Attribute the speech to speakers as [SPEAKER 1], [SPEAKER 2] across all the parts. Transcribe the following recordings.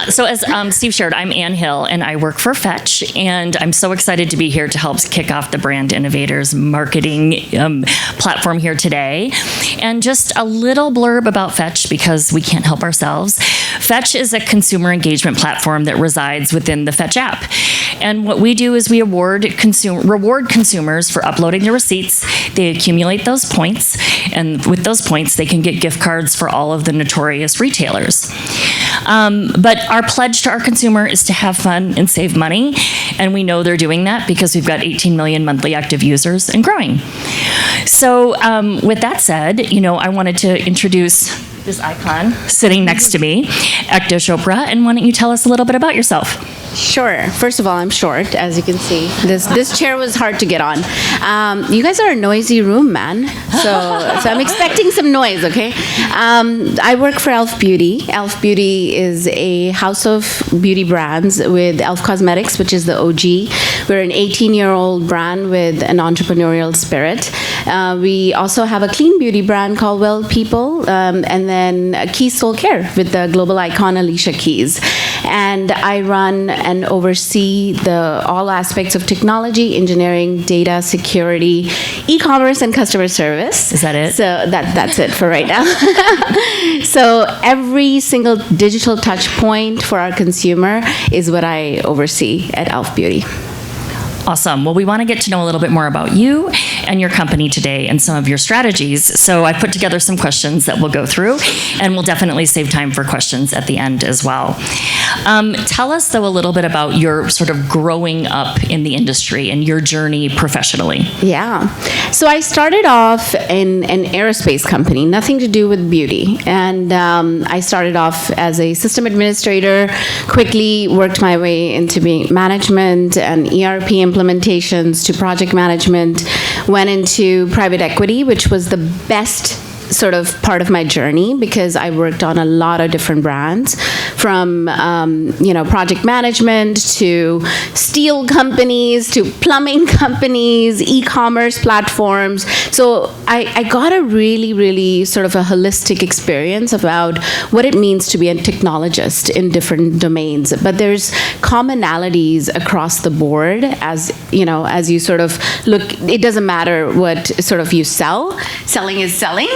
[SPEAKER 1] So as Steve shared, I'm Ann Hill, and I work for Fetch, and I'm so excited to be here to help kick off the Brand Innovators Marketing platform here today. And just a little blurb about Fetch, because we can't help ourselves. Fetch is a consumer engagement platform that resides within the Fetch app. And what we do is we reward consumers for uploading their receipts. They accumulate those points, and with those points, they can get gift cards for all of the notorious retailers. But our pledge to our consumer is to have fun and save money, and we know they're doing that because we've got 18 million monthly active users and growing. So with that said, I wanted to introduce this icon sitting next to me, Ekta Chopra, and why don't you tell us a little bit about yourself?
[SPEAKER 2] Sure. First of all, I'm short, as you can see. This chair was hard to get on. You guys are a noisy room, man. So I'm expecting some noise, okay? I work for e.l.f. Beauty. e.l.f. Beauty is a house of beauty brands with e.l.f. Cosmetics, which is the OG. We're an 18-year-old brand with an entrepreneurial spirit. We also have a clean beauty brand called Well People, and then Keys Soul Care with the global icon Alicia Keys. And I run and oversee all aspects of technology, engineering, data, security, e-commerce, and customer service.
[SPEAKER 1] Is that it?
[SPEAKER 2] So that's it for right now. So every single digital touch point for our consumer is what I oversee at e.l.f. Beauty.
[SPEAKER 1] Awesome. Well, we want to get to know a little bit more about you and your company today and some of your strategies. So I put together some questions that we'll go through, and we'll definitely save time for questions at the end as well. Tell us, though, a little bit about your sort of growing up in the industry and your journey professionally.
[SPEAKER 2] Yeah. So I started off in an aerospace company, nothing to do with beauty. And I started off as a system administrator, quickly worked my way into being management and ERP implementations to project management, went into private equity, which was the best sort of part of my journey because I worked on a lot of different brands, from project management to steel companies to plumbing companies, e-commerce platforms. So I got a really, really sort of a holistic experience about what it means to be a technologist in different domains. But there's commonalities across the board as you sort of look. It doesn't matter what sort of you sell. Selling is selling.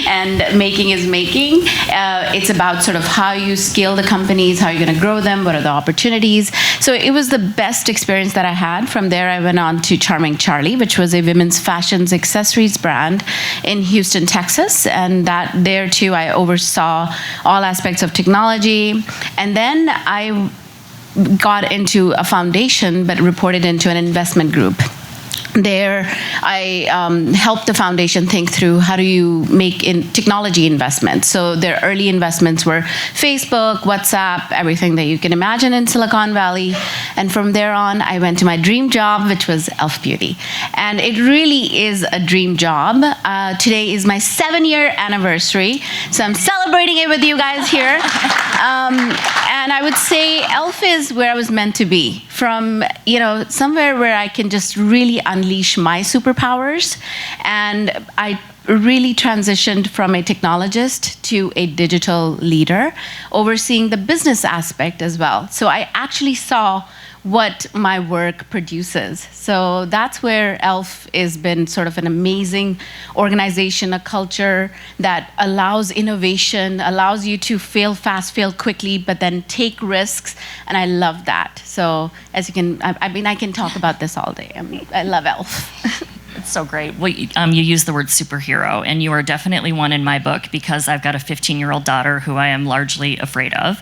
[SPEAKER 2] And making is making. It's about sort of how you scale the companies, how you're going to grow them, what are the opportunities. So it was the best experience that I had. From there, I went on to Charming Charlie, which was a women's fashions accessories brand in Houston, Texas. And there too, I oversaw all aspects of technology. And then I got into a foundation, but reported into an investment group. There, I helped the foundation think through how do you make technology investments. So their early investments were Facebook, WhatsApp, everything that you can imagine in Silicon Valley. And from there on, I went to my dream job, which was e.l.f. Beauty. And it really is a dream job. Today is my 7-year anniversary, so I'm celebrating it with you guys here. And I would say e.l.f. is where I was meant to be, from somewhere where I can just really unleash my superpowers. And I really transitioned from a technologist to a digital leader, overseeing the business aspect as well. So I actually saw what my work produces. So that's where e.l.f. has been sort of an amazing organization, a culture that allows innovation, allows you to fail fast, fail quickly, but then take risks, and I love that. So as you can, I can talk about this all day. I love e.l.f.
[SPEAKER 1] It's so great. Well, you use the word superhero, and you are definitely one in my book because I've got a 15-year-old daughter who I am largely afraid of.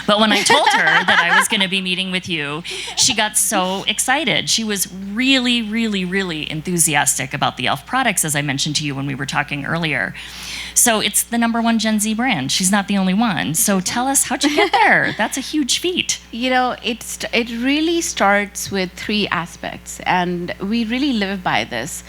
[SPEAKER 1] But when I told her that I was going to be meeting with you, she got so excited. She was really, really, really enthusiastic about the e.l.f. products, as I mentioned to you when we were talking earlier. So it's the #1 Gen Z brand. She's not the only one. So tell us, how'd you get there? That's a huge feat.
[SPEAKER 2] It really starts with 3 aspects, and we really live by this.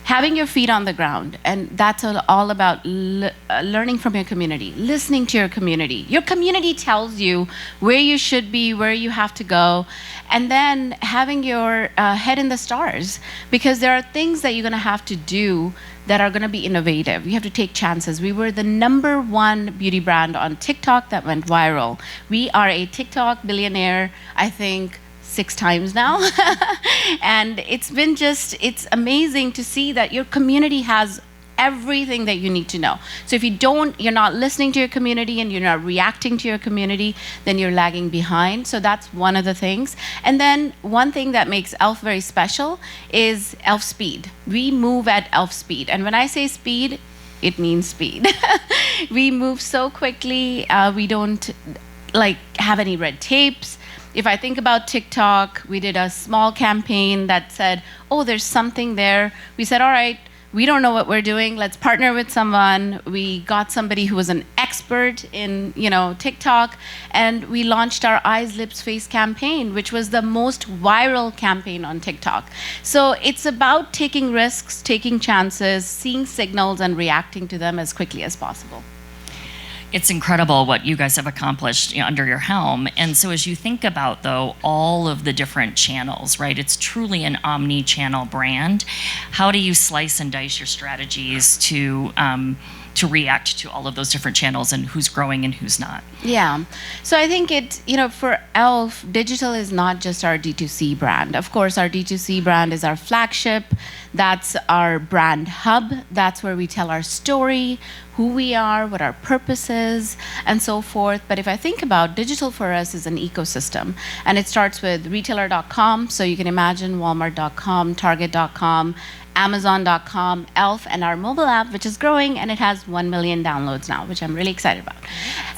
[SPEAKER 2] Having your feet on the ground, and that's all about learning from your community, listening to your community. Your community tells you where you should be, where you have to go, and then having your head in the stars, because there are things that you're going to have to do that are going to be innovative. You have to take chances. We were the #1 beauty brand on TikTok that went viral. We are a TikTok billionaire, I think, 6 times now. And it's amazing to see that your community has everything that you need to know. So if you're not listening to your community and you're not reacting to your community, then you're lagging behind. So that's one of the things. And then one thing that makes e.l.f. very special is e.l.f. speed. We move at e.l.f. speed. And when I say speed, it means speed. We move so quickly. We don't have any red tapes. If I think about TikTok, we did a small campaign that said, oh, there's something there. We said, all right, we don't know what we're doing. Let's partner with someone. We got somebody who was an expert in, TikTok, and we launched our Eyes, Lips, Face campaign, which was the most viral campaign on TikTok. So it's about taking risks, taking chances, seeing signals, and reacting to them as quickly as possible.
[SPEAKER 1] It's incredible what you guys have accomplished under your helm. And so as you think about, though, all of the different channels, right? It's truly an omni-channel brand. How do you slice and dice your strategies to react to all of those different channels and who's growing and who's not?
[SPEAKER 2] Yeah. So I think for e.l.f., digital is not just our D2C brand. Of course, our D2C brand is our flagship. That's our brand hub. That's where we tell our story, who we are, what our purpose is, and so forth. But if I think about digital for us is an ecosystem, and it starts with retailer.com. So you can imagine Walmart.com, Target.com, Amazon.com, e.l.f., and our mobile app, which is growing, and it has 1 million downloads now, which I'm really excited about.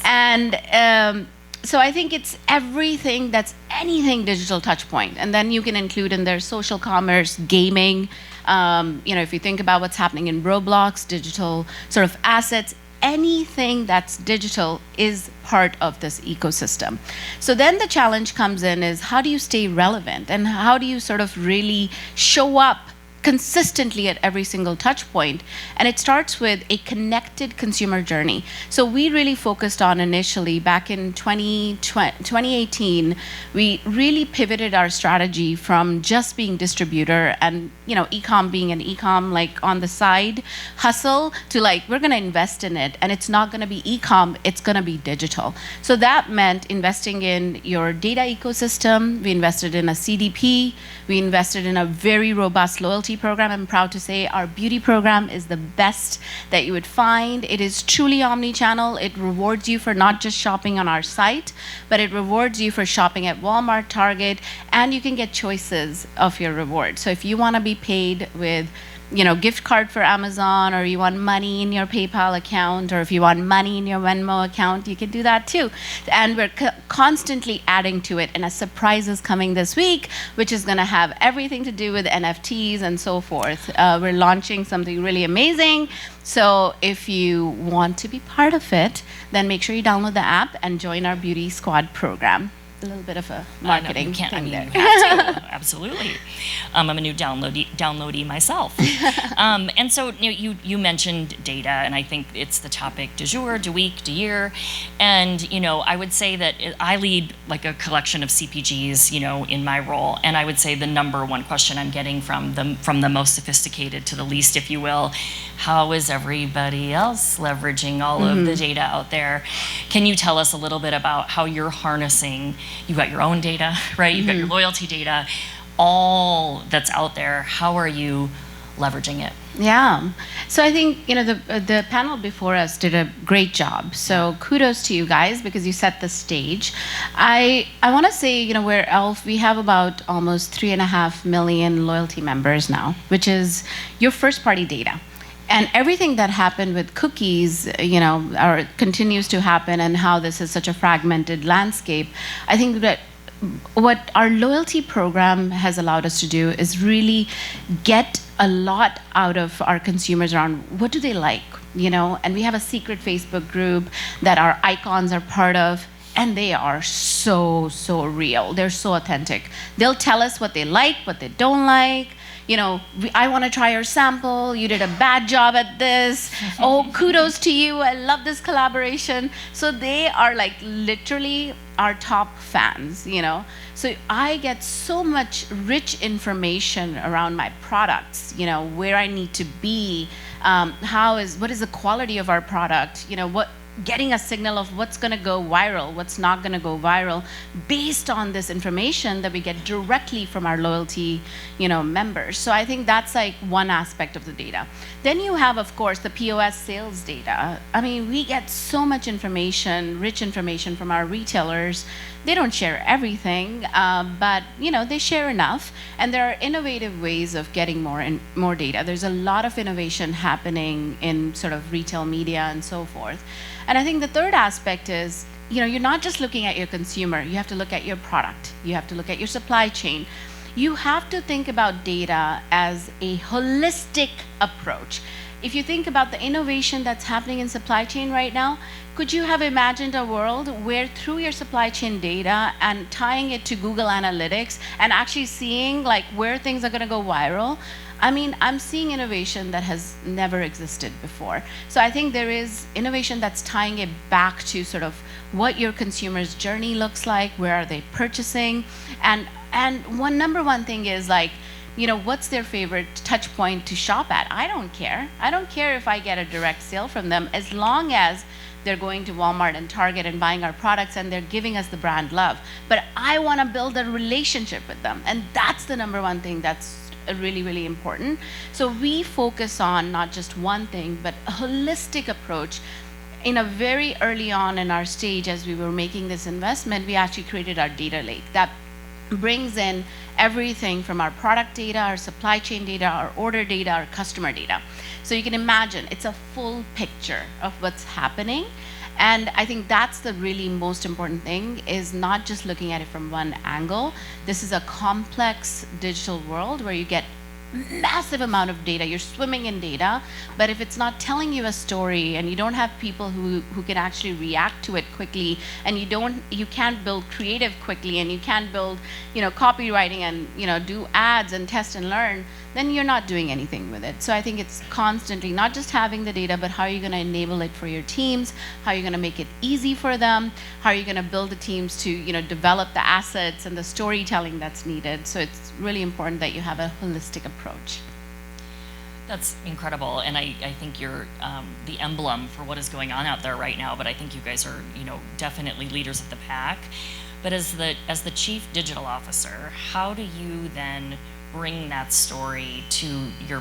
[SPEAKER 2] And so I think it's everything that's anything digital touch point. And then you can include in there social commerce, gaming. If you think about what's happening in Roblox, digital sort of assets, anything that's digital is part of this ecosystem. So then the challenge comes in is how do you stay relevant, and how do you sort of really show up consistently at every single touch point? And it starts with a connected consumer journey. So we really focused on initially back in 2018, we really pivoted our strategy from just being distributor and e-com being an e-com on the side hustle to we're going to invest in it, and it's not going to be e-com, it's going to be digital. So that meant investing in your data ecosystem. We invested in a CDP. We invested in a very robust loyalty program. I'm proud to say our beauty program is the best that you would find. It is truly omni-channel. It rewards you for not just shopping on our site, but it rewards you for shopping at Walmart, Target, and you can get choices of your reward. So if you want to be paid with gift card for Amazon, or you want money in your PayPal account, or if you want money in your Venmo account, you can do that too. And we're constantly adding to it. And a surprise is coming this week, which is going to have everything to do with NFTs and so forth. We're launching something really amazing. So if you want to be part of it, then make sure you download the app and join our Beauty Squad program. A little bit of a marketing thing there.
[SPEAKER 1] You have to, absolutely. I'm a new downloadee myself. And so you mentioned data, and I think it's the topic du jour, du week, du year. And I would say that I lead a collection of CPGs, in my role, and I would say the #1 question I'm getting from the most sophisticated to the least, if you will, how is everybody else leveraging all of the data out there? Can you tell us a little bit about how you're harnessing? You've got your own data, right? You've got your loyalty data, all that's out there. How are you leveraging it?
[SPEAKER 2] Yeah. So I think, the panel before us did a great job. So kudos to you guys because you set the stage. I want to say, we're e.l.f., we have about almost 3.5 million loyalty members now, which is your first party data. And everything that happened with cookies, or continues to happen, and how this is such a fragmented landscape, I think that what our loyalty program has allowed us to do is really get a lot out of our consumers around what do they like, and we have a secret Facebook group that our icons are part of. And they are so real. They're so authentic. They'll tell us what they like, what they don't like. I want to try your sample. You did a bad job at this. Oh, kudos to you. I love this collaboration. So they are literally our top fans, So I get so much rich information around my products, where I need to be, what is the quality of our product, getting a signal of what's going to go viral, what's not going to go viral, based on this information that we get directly from our loyalty, members. So I think that's like one aspect of the data. Then you have, of course, the POS sales data. I mean, we get so much information, rich information from our retailers. They don't share everything, but they share enough. And there are innovative ways of getting more data. There's a lot of innovation happening in sort of retail media and so forth. And I think the third aspect is, you're not just looking at your consumer. You have to look at your product. You have to look at your supply chain. You have to think about data as a holistic approach. If you think about the innovation that's happening in supply chain right now, could you have imagined a world where through your supply chain data and tying it to Google Analytics and actually seeing like where things are going to go viral? I mean, I'm seeing innovation that has never existed before. So I think there is innovation that's tying it back to sort of what your consumer's journey looks like, where are they purchasing, and number one thing is like, what's their favorite touch point to shop at? I don't care. I don't care if I get a direct sale from them, as long as they're going to Walmart and Target and buying our products and they're giving us the brand love. But I want to build a relationship with them. And that's the number one thing that's really, really important. So we focus on not just one thing, but a holistic approach. In a very early on in our stage, as we were making this investment, we actually created our data lake that brings in everything from our product data, our supply chain data, our order data, our customer data. So you can imagine it's a full picture of what's happening. And I think that's the really most important thing, is not just looking at it from one angle. This is a complex digital world where you get massive amount of data. You're swimming in data, but if it's not telling you a story and you don't have people who can actually react to it quickly, and you can't build creative quickly, and you can't build copywriting and do ads and test and learn, then you're not doing anything with it. So I think it's constantly not just having the data, but how are you going to enable it for your teams? How are you going to make it easy for them? How are you going to build the teams to develop the assets and the storytelling that's needed? So it's really important that you have a holistic approach.
[SPEAKER 1] That's incredible, and I think you're the emblem for what is going on out there right now. But I think you guys are definitely leaders of the pack. But as the chief digital officer, how do you then bring that story to your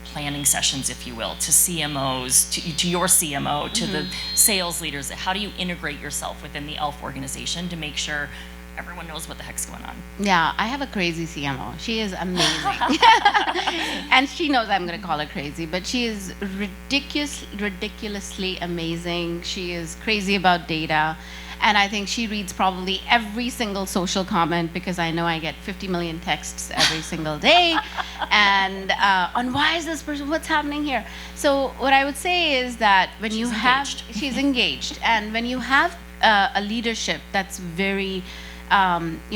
[SPEAKER 1] planning sessions, if you will, to CMOs, to your CMO, to the sales leaders? How do you integrate yourself within the e.l.f. organization to make sure everyone knows what the heck's going on?
[SPEAKER 2] Yeah, I have a crazy CMO. She is amazing. And she knows I'm going to call her crazy, but she is ridiculously amazing. She is crazy about data. And I think she reads probably every single social comment, because I know I get 50 million texts every single day. And on why is this person, what's happening here? So what I would say is that when she's engaged. And when you have a leadership that's very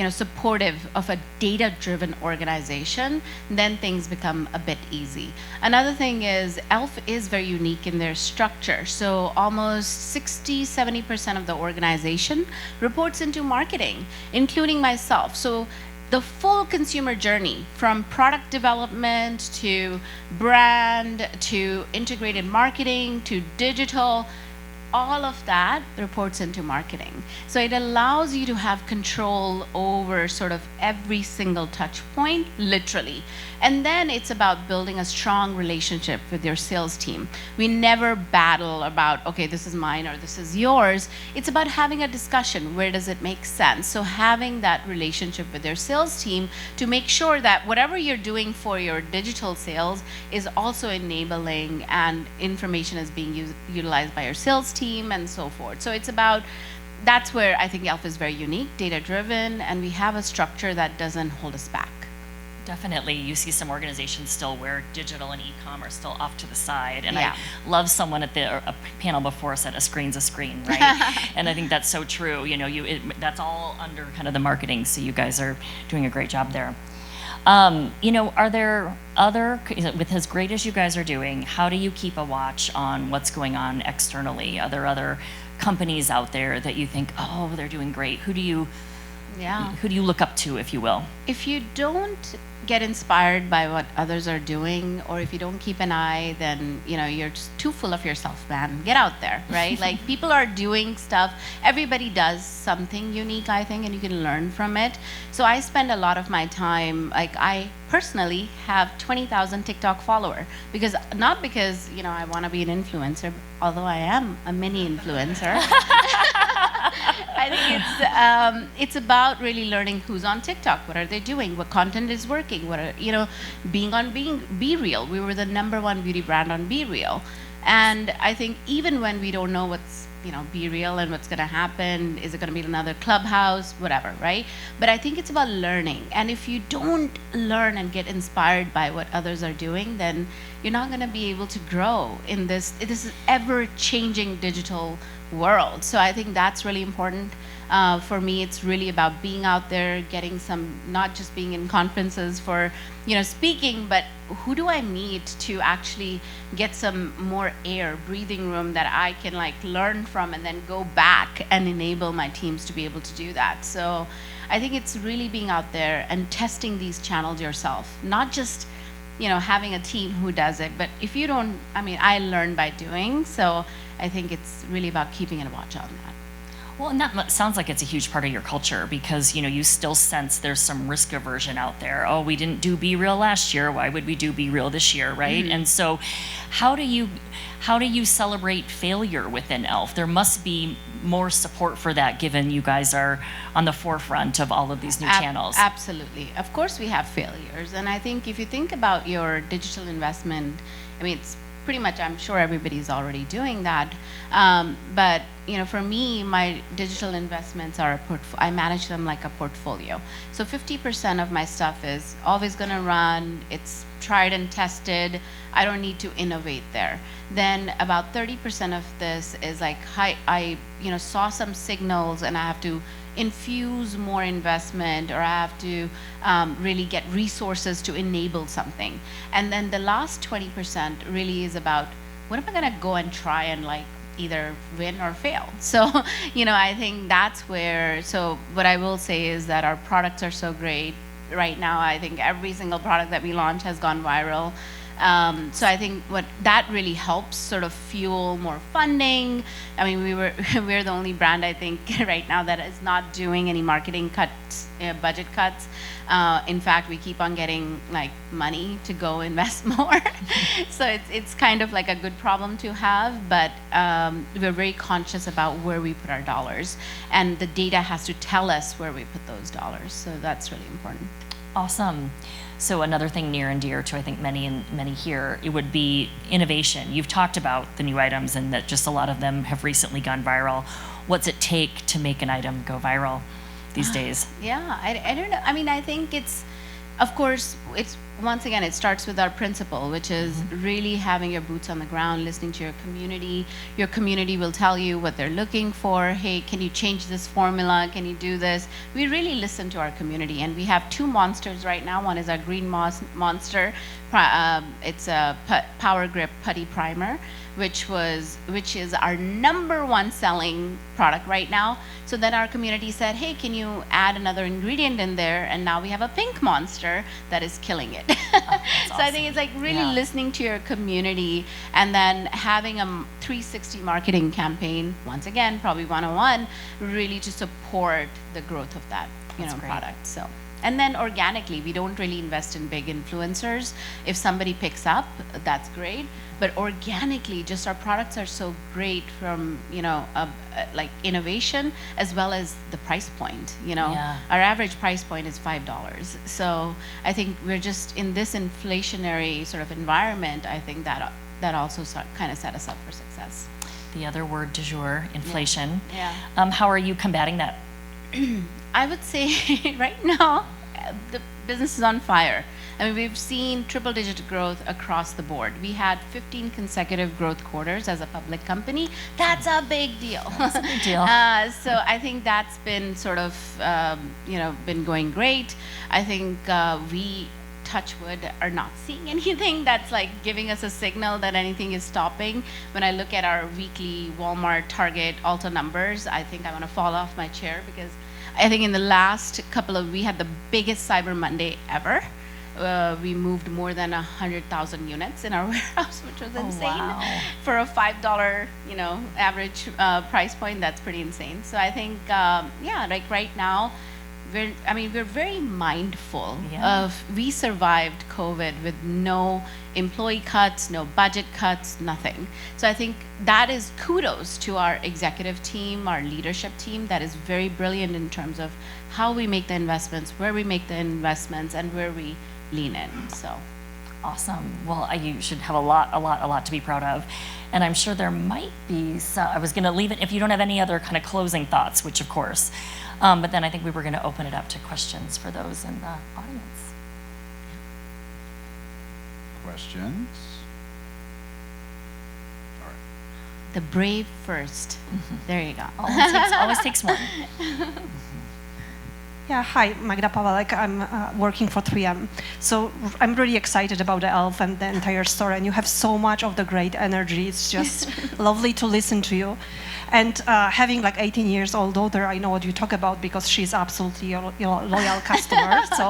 [SPEAKER 2] supportive of a data-driven organization, then things become a bit easy. Another thing is e.l.f. is very unique in their structure. So almost 60-70% of the organization reports into marketing, including myself. So the full consumer journey, from product development to brand to integrated marketing to digital, all of that reports into marketing. So it allows you to have control over sort of every single touch point, literally. And then it's about building a strong relationship with your sales team. We never battle about, okay, this is mine or this is yours. It's about having a discussion. Where does it make sense? So having that relationship with your sales team to make sure that whatever you're doing for your digital sales is also enabling, and information is being utilized by your sales team and so forth. So it's about, that's where I think e.l.f. is very unique, data-driven, and we have a structure that doesn't hold us back.
[SPEAKER 1] Definitely. You see some organizations still where digital and e-com are still off to the side. And
[SPEAKER 2] Yeah.
[SPEAKER 1] I love someone at a panel before said a screen's a screen, right? And I think that's so true. That's all under kind of the marketing. So you guys are doing a great job there. Are there with as great as you guys are doing, how do you keep a watch on what's going on externally? Are there other companies out there that you think, oh, they're doing great? Who do you
[SPEAKER 2] Yeah.
[SPEAKER 1] Who do you look up to, if you will?
[SPEAKER 2] If you don't get inspired by what others are doing, or if you don't keep an eye, then you're just too full of yourself, man. Get out there, right? Like, people are doing stuff. Everybody does something unique, I think, and you can learn from it. So I spend a lot of my time, like, I personally have 20,000 TikTok follower, not because I want to be an influencer, although I am a mini influencer. I think it's about really learning who's on TikTok, what are they doing, what content is working, what are being on Be Real. We were the #1 beauty brand on Be Real, and I think even when we don't know what's Be Real and what's going to happen, is it going to be another Clubhouse, whatever, right? But I think it's about learning, and if you don't learn and get inspired by what others are doing, then you're not going to be able to grow in this ever-changing digital world. So I think that's really important. For me, it's really about being out there, getting not just being in conferences for speaking, but who do I meet to actually get some more breathing room that I can learn from, and then go back and enable my teams to be able to do that. So I think it's really being out there and testing these channels yourself, not just having a team who does it, but if you don't, I learn by doing, so I think it's really about keeping a watch on that.
[SPEAKER 1] Well, and that sounds like it's a huge part of your culture, because you still sense there's some risk aversion out there. Oh, we didn't do Be Real last year, why would we do Be Real this year, right? Mm-hmm. And so how do you celebrate failure within e.l.f? There must be more support for that, given you guys are on the forefront of all of these new channels.
[SPEAKER 2] Absolutely. Of course we have failures, and I think if you think about your digital investment, it's pretty much, I'm sure everybody's already doing that. But for me, my digital investments are I manage them like a portfolio. So 50% of my stuff is always going to run. It's tried and tested. I don't need to innovate there. Then about 30% of this is like I saw some signals and I have to infuse more investment, or I have to really get resources to enable something. And then the last 20% really is about, what am I going to go and try and either win or fail? So I think that's where, so what I will say is that our products are so great right now. I think every single product that we launch has gone viral. So I think what that really helps sort of fuel more funding. We're the only brand, I think, right now that is not doing any marketing cuts, budget cuts. In fact, we keep on getting money to go invest more. So it's kind of like a good problem to have, but we're very conscious about where we put our dollars, and the data has to tell us where we put those dollars. So that's really important.
[SPEAKER 1] Awesome. So another thing near and dear to, I think, many here, it would be innovation. You've talked about the new items and that just a lot of them have recently gone viral. What's it take to make an item go viral these days?
[SPEAKER 2] Yeah, I don't know. I think of course, once again, it starts with our principle, which is really having your boots on the ground, listening to your community. Your community will tell you what they're looking for. Hey, can you change this formula? Can you do this? We really listen to our community, and we have 2 monsters right now. One is our green monster. It's a Power Grip Putty Primer, which is our #1 selling product right now. So then our community said, hey, can you add another ingredient in there? And now we have a pink monster that is killing it. So awesome. I think it's really listening to your community, and then having a 360 marketing campaign, once again, probably 101, really to support the growth of that product. So. And then organically, we don't really invest in big influencers. If somebody picks up, that's great. But organically, just our products are so great from, innovation as well as the price point. Our average price point is $5. So I think we're just in this inflationary sort of environment. I think that also kind of set us up for success.
[SPEAKER 1] The other word du jour, inflation.
[SPEAKER 2] Yeah.
[SPEAKER 1] How are you combating that?
[SPEAKER 2] I would say right now, the business is on fire. We've seen triple-digit growth across the board. We had 15 consecutive growth quarters as a public company. That's a big deal.
[SPEAKER 1] That's a big deal.
[SPEAKER 2] So I think that's been sort of, been going great. I think we, touch wood, are not seeing anything that's giving us a signal that anything is stopping. When I look at our weekly Walmart, Target, Ulta numbers, I think I want to fall off my chair, because I think in the last we had the biggest Cyber Monday ever. We moved more than 100,000 units in our warehouse, which was insane.
[SPEAKER 1] Wow.
[SPEAKER 2] For a $5, average price point. That's pretty insane. So I think, like right now, we're very mindful of, we survived COVID with no employee cuts, no budget cuts, nothing. So I think that is kudos to our executive team, our leadership team, that is very brilliant in terms of how we make the investments, where we make the investments, and where we lean in. So
[SPEAKER 1] awesome. Well, you should have a lot to be proud of. And I'm sure there might be some, I was going to leave it if you don't have any other kind of closing thoughts, which of course, but then I think we were going to open it up to questions for those in the audience.
[SPEAKER 3] Questions? All right.
[SPEAKER 2] the brave first. There you go.
[SPEAKER 1] Always takes one.
[SPEAKER 4] Yeah, hi, Magda Pawalek. I'm working for 3M. So I'm really excited about the e.l.f. and the entire story, and you have so much of the great energy. It's just lovely to listen to you. And having like 18-year-old daughter, I know what you talk about because she's absolutely a loyal customer, so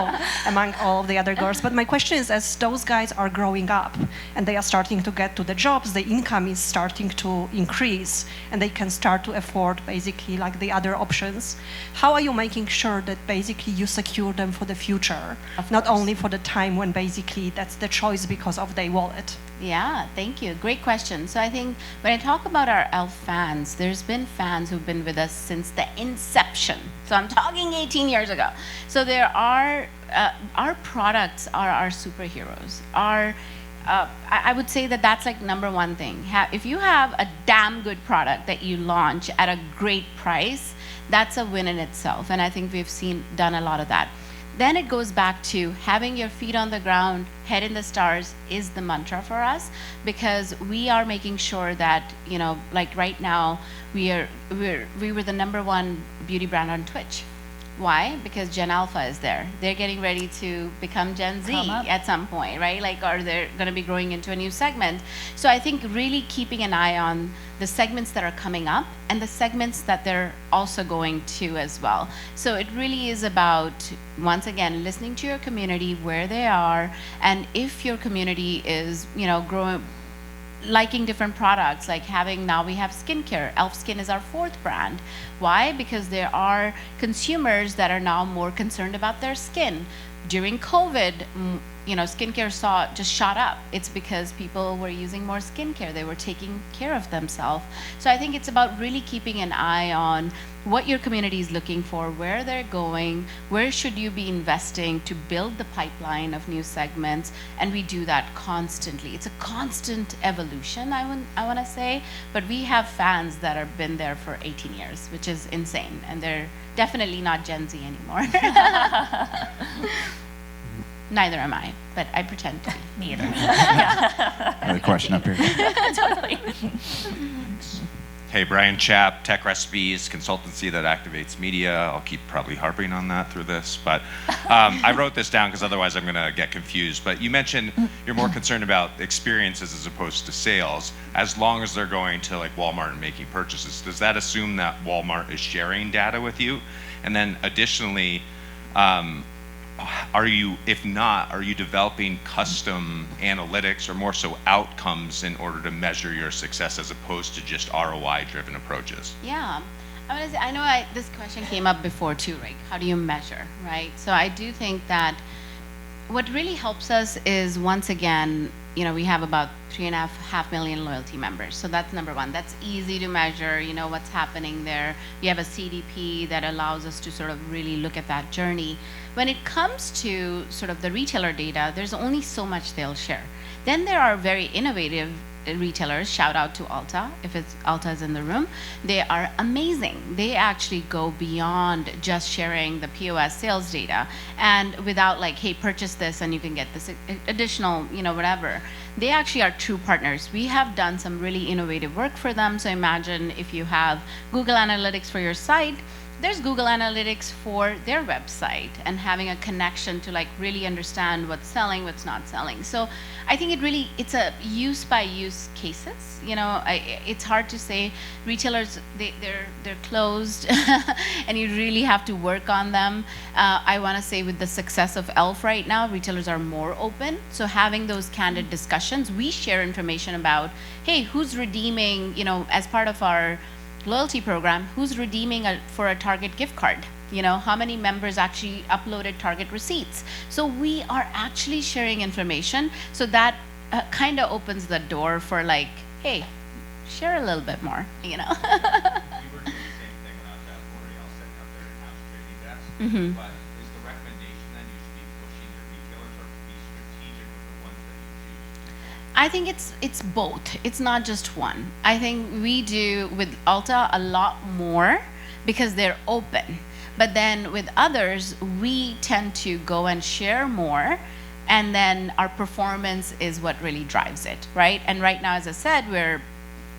[SPEAKER 4] among all of the other girls. But my question is, as those guys are growing up and they are starting to get to the jobs, the income is starting to increase, and they can start to afford basically like the other options. How are you making sure that basically you secure them for the future, not only for the time when basically that's the choice because of their wallet?
[SPEAKER 2] Yeah, thank you. Great question. So I think when I talk about our e.l.f. fans, there's been fans who've been with us since the inception. So I'm talking 18 years ago. So there are, our products are our superheroes. I would say that that's like number one thing. If you have a damn good product that you launch at a great price, that's a win in itself. And I think we've done a lot of that. Then it goes back to having your feet on the ground, head in the stars is the mantra for us, because we are making sure that, you know, like right now, we were the #1 beauty brand on Twitch. Why? Because Gen Alpha is there. They're getting ready to become Gen Z at some point, right? Like, or they're going to be growing into a new segment. So I think really keeping an eye on the segments that are coming up and the segments that they're also going to as well. So it really is about, once again, listening to your community, where they are, and if your community is, you know, growing, liking different products, like now we have skincare. e.l.f. Skin is our 4th brand. Why? Because there are consumers that are now more concerned about their skin. During COVID, you know, skincare just shot up. It's because people were using more skincare. They were taking care of themselves. So I think it's about really keeping an eye on what your community is looking for, where they're going, where should you be investing to build the pipeline of new segments, and we do that constantly. It's a constant evolution, I want to say, but we have fans that have been there for 18 years, which is insane, and they're definitely not Gen Z anymore. Neither am I, but I pretend to be.
[SPEAKER 1] Me either.
[SPEAKER 3] Another question up here.
[SPEAKER 1] Totally.
[SPEAKER 5] Hey, Brian Chapp, Tech Recipes, consultancy that activates media. I'll keep probably harping on that through this, but I wrote this down because otherwise I'm going to get confused. But you mentioned you're more concerned about experiences as opposed to sales, as long as they're going to like Walmart and making purchases. Does that assume that Walmart is sharing data with you? And then additionally, if not, are you developing custom analytics or more so outcomes in order to measure your success as opposed to just ROI-driven approaches?
[SPEAKER 2] Yeah, I know this question came up before too, right? How do you measure, right? So I do think that what really helps us is, once again, you know, we have about 3.5 million loyalty members. So that's number one. That's easy to measure, you know, what's happening there. We have a CDP that allows us to sort of really look at that journey. When it comes to sort of the retailer data, there's only so much they'll share. Then there are very innovative retailers, shout out to Ulta, if Ulta is in the room. They are amazing. They actually go beyond just sharing the POS sales data, and without like, hey, purchase this and you can get this additional, you know, whatever. They actually are true partners. We have done some really innovative work for them. So imagine if you have Google Analytics for your site, there's Google Analytics for their website and having a connection to like really understand what's selling, what's not selling. So I think it's a use by use cases. It's hard to say. Retailers, they're closed, and you really have to work on them. I want to say with the success of e.l.f. right now, retailers are more open. So having those candid discussions, we share information about, hey, who's redeeming, as part of our loyalty program, who's redeeming for a Target gift card? How many members actually uploaded Target receipts? So we are actually sharing information. So that kind of opens the door for like, hey, share a little bit more,
[SPEAKER 5] We were doing the same thing when I was at L'Oreal, setting up their in-house trading desk. But is the recommendation then you should be pushing your retailers or be strategic with the ones that you choose?
[SPEAKER 2] I think it's both. It's not just one. I think we do with Ulta a lot more because they're open. But then with others, we tend to go and share more, and then our performance is what really drives it, right? And right now, as I said, we're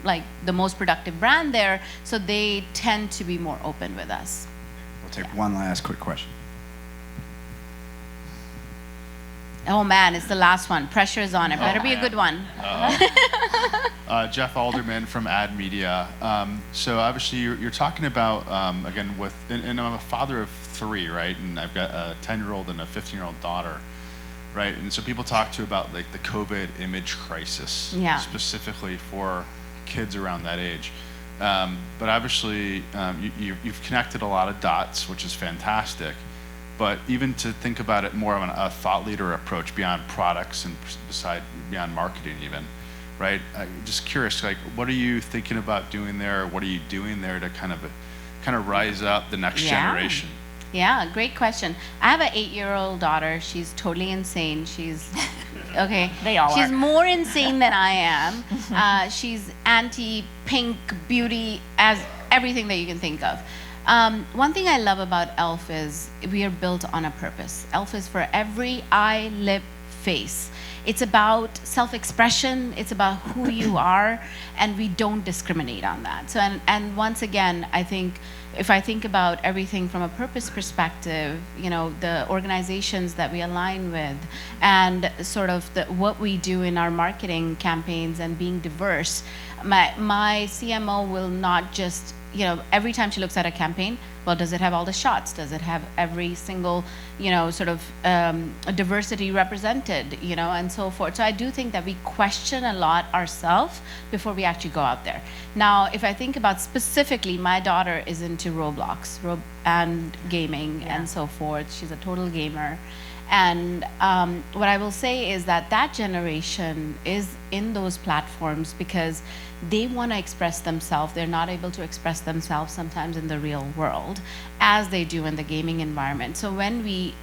[SPEAKER 2] like the most productive brand there, so they tend to be more open with us.
[SPEAKER 3] We'll take one last quick question.
[SPEAKER 2] Oh man, it's the last one. Pressure is on. It better be a good one.
[SPEAKER 6] Jeff Alderman from Ad Media. So obviously you're talking about, again, and I'm a father of 3, right? And I've got a 10-year-old and a 15-year-old daughter, right? And so people talk to you about like the COVID image crisis, specifically for kids around that age. But obviously you've connected a lot of dots, which is fantastic. But even to think about it more of a thought leader approach beyond products and beyond marketing even, right? Just curious, like, what are you thinking about doing there? What are you doing there to kind of rise up the next generation?
[SPEAKER 2] Yeah, great question. I have an 8-year-old daughter. She's totally insane. She's okay.
[SPEAKER 1] They all
[SPEAKER 2] She's
[SPEAKER 1] are.
[SPEAKER 2] more insane than I am. She's anti-pink beauty as everything that you can think of. One thing I love about e.l.f. is we are built on a purpose. e.l.f. is for every eye, lip, face. It's about self-expression. It's about who you are, and we don't discriminate on that. So, and once again, I think if I think about everything from a purpose perspective, the organizations that we align with, and sort of what we do in our marketing campaigns and being diverse, my CMO will not just, every time she looks at a campaign, well, does it have all the shots? Does it have every single, sort of diversity represented, and so forth. So I do think that we question a lot ourselves before we actually go out there. Now, if I think about specifically, my daughter is into Roblox and gaming and so forth. She's a total gamer. And what I will say is that generation is in those platforms because they want to express themselves. They're not able to express themselves sometimes in the real world as they do in the gaming environment. So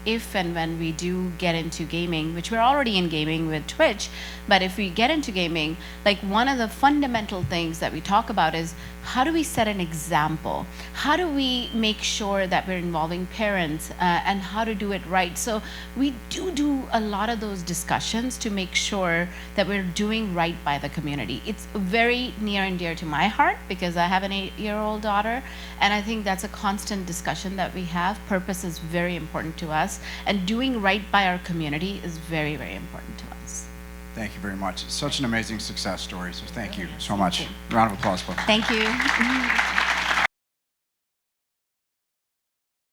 [SPEAKER 2] if and when we do get into gaming, which we're already in gaming with Twitch, but if we get into gaming, like one of the fundamental things that we talk about is how do we set an example? How do we make sure that we're involving parents and how to do it right? So we do a lot of those discussions to make sure that we're doing right by the community. It's very near and dear to my heart because I have an 8-year-old daughter, and I think that's a constant discussion that we have. Purpose is very important to us, and doing right by our community is very, very important to us.
[SPEAKER 3] Thank you very much. It's such an amazing success story, so thank you so much. Round of applause, folks.
[SPEAKER 2] Thank you.